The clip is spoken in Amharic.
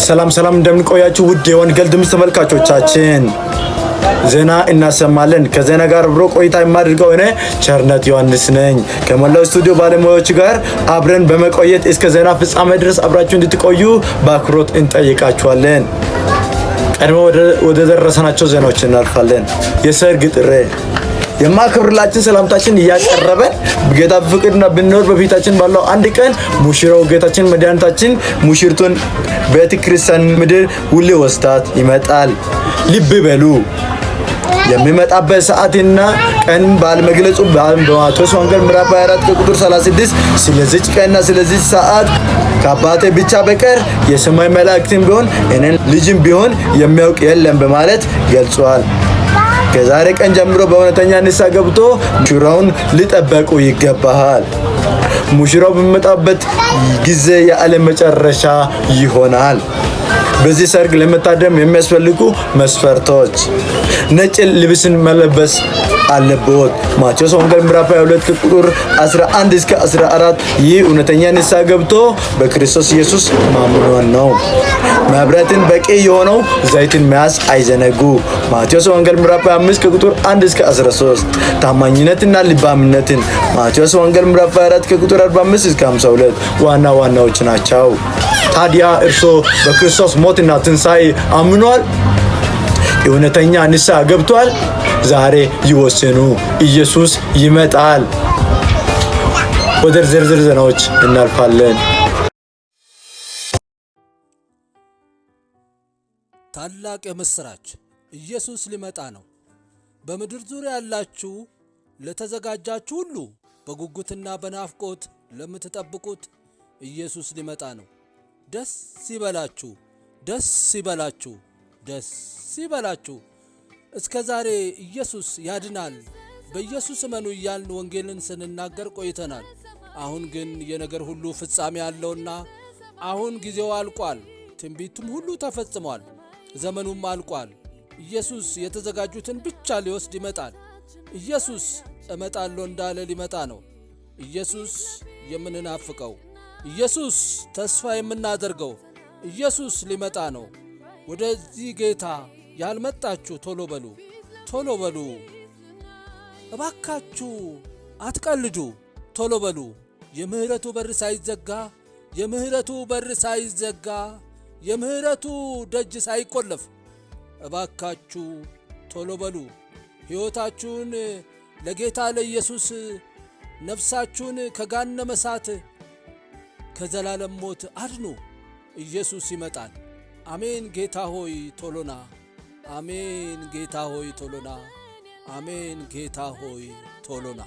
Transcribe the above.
ሰላም እንደምን ቆያችሁ ውድ የወንጌል ድምጽ ተመልካቾቻችን ዜና እናሰማለን። ከዜና ጋር ብሮ ቆይታ የማድርገው እኔ ቸርነት ዮሐንስ ነኝ። ከመላው ስቱዲዮ ባለሙያዎች ጋር አብረን በመቆየት እስከ ዜና ፍጻሜ ድረስ አብራችሁ እንድትቆዩ በአክብሮት እንጠይቃችኋለን። ቀድሞ ወደ ደረሰናቸው ዜናዎች እናልፋለን። የሰርግ ጥሪ የማክብርላችን ሰላምታችን እያቀረበን ጌታ ፍቅርና ብንኖር በፊታችን ባለው አንድ ቀን ሙሽራው ጌታችን መድኃኒታችን ሙሽርቱን ቤተክርስቲያን ምድር ሁሉ ወስታት ይመጣል። ልብ በሉ የሚመጣበት ሰዓትና ቀን ባለመግለጹ በማቴዎስ ወንጌል ምዕራፍ 24 ቁጥር 36 ስለዚህ ቀንና ስለዚህ ሰዓት ከአባቴ ብቻ በቀር የሰማይ መላእክትም ቢሆን እኔን ልጅም ቢሆን የሚያውቅ የለም በማለት ገልጿል። ከዛሬ ቀን ጀምሮ በእውነተኛ ንስሐ ገብቶ ሙሽራውን ሊጠበቁ ይገባል። ሙሽራው በሚመጣበት ጊዜ የዓለም መጨረሻ ይሆናል። በዚህ ሰርግ ለመታደም የሚያስፈልጉ መስፈርቶች ነጭ ልብስን መለበስ አለበት። ማቴዎስ ወንጌል ምዕራፍ 22 ቁጥር 11 እስከ 14 ይህ እውነተኛ ንስሐ ገብቶ በክርስቶስ ኢየሱስ ማመን ነው። መብራትን በቂ የሆነው ዘይትን መያዝ አይዘነጉ። ማቴዎስ ወንጌል ምዕራፍ 25 ቁጥር 1 እስከ 13 ታማኝነትና ልባምነትን ማቴዎስ ወንጌል ምዕራፍ 24 ቁጥር 45 እስከ 52 ዋናዎች ናቸው። ታዲያ እርሶ በክርስቶስ ሞትና ትንሣኤ አምኗል? እውነተኛ ንስሐ ገብቷል? ዛሬ ይወስኑ። ኢየሱስ ይመጣል። ወደ ዝርዝር ዜናዎች እናልፋለን። ታላቅ የምስራች! ኢየሱስ ሊመጣ ነው። በምድር ዙሪያ ያላችሁ ለተዘጋጃችሁ ሁሉ በጉጉትና በናፍቆት ለምትጠብቁት ኢየሱስ ሊመጣ ነው። ደስ ይበላችሁ፣ ደስ ይበላችሁ፣ ደስ ይበላችሁ። እስከ ዛሬ ኢየሱስ ያድናል፣ በኢየሱስ እመኑ እያልን ወንጌልን ስንናገር ቆይተናል። አሁን ግን የነገር ሁሉ ፍጻሜ አለውና አሁን ጊዜው አልቋል። ትንቢቱም ሁሉ ተፈጽሟል፣ ዘመኑም አልቋል። ኢየሱስ የተዘጋጁትን ብቻ ሊወስድ ይመጣል። ኢየሱስ እመጣለሁ እንዳለ ሊመጣ ነው። ኢየሱስ የምንናፍቀው፣ ኢየሱስ ተስፋ የምናደርገው ኢየሱስ ሊመጣ ነው። ወደዚህ ጌታ ያልመጣችሁ ቶሎ በሉ፣ ቶሎ በሉ። እባካችሁ አትቀልዱ፣ ቶሎ በሉ። የምህረቱ በር ሳይዘጋ፣ የምህረቱ በር ሳይዘጋ፣ የምህረቱ ደጅ ሳይቆለፍ እባካችሁ ቶሎ በሉ። ሕይወታችሁን ለጌታ ለኢየሱስ፣ ነፍሳችሁን ከገሃነመ እሳት ከዘላለም ሞት አድኑ። ኢየሱስ ይመጣል። አሜን። ጌታ ሆይ ቶሎና። አሜን። ጌታ ሆይ ቶሎና። አሜን። ጌታ ሆይ ቶሎና።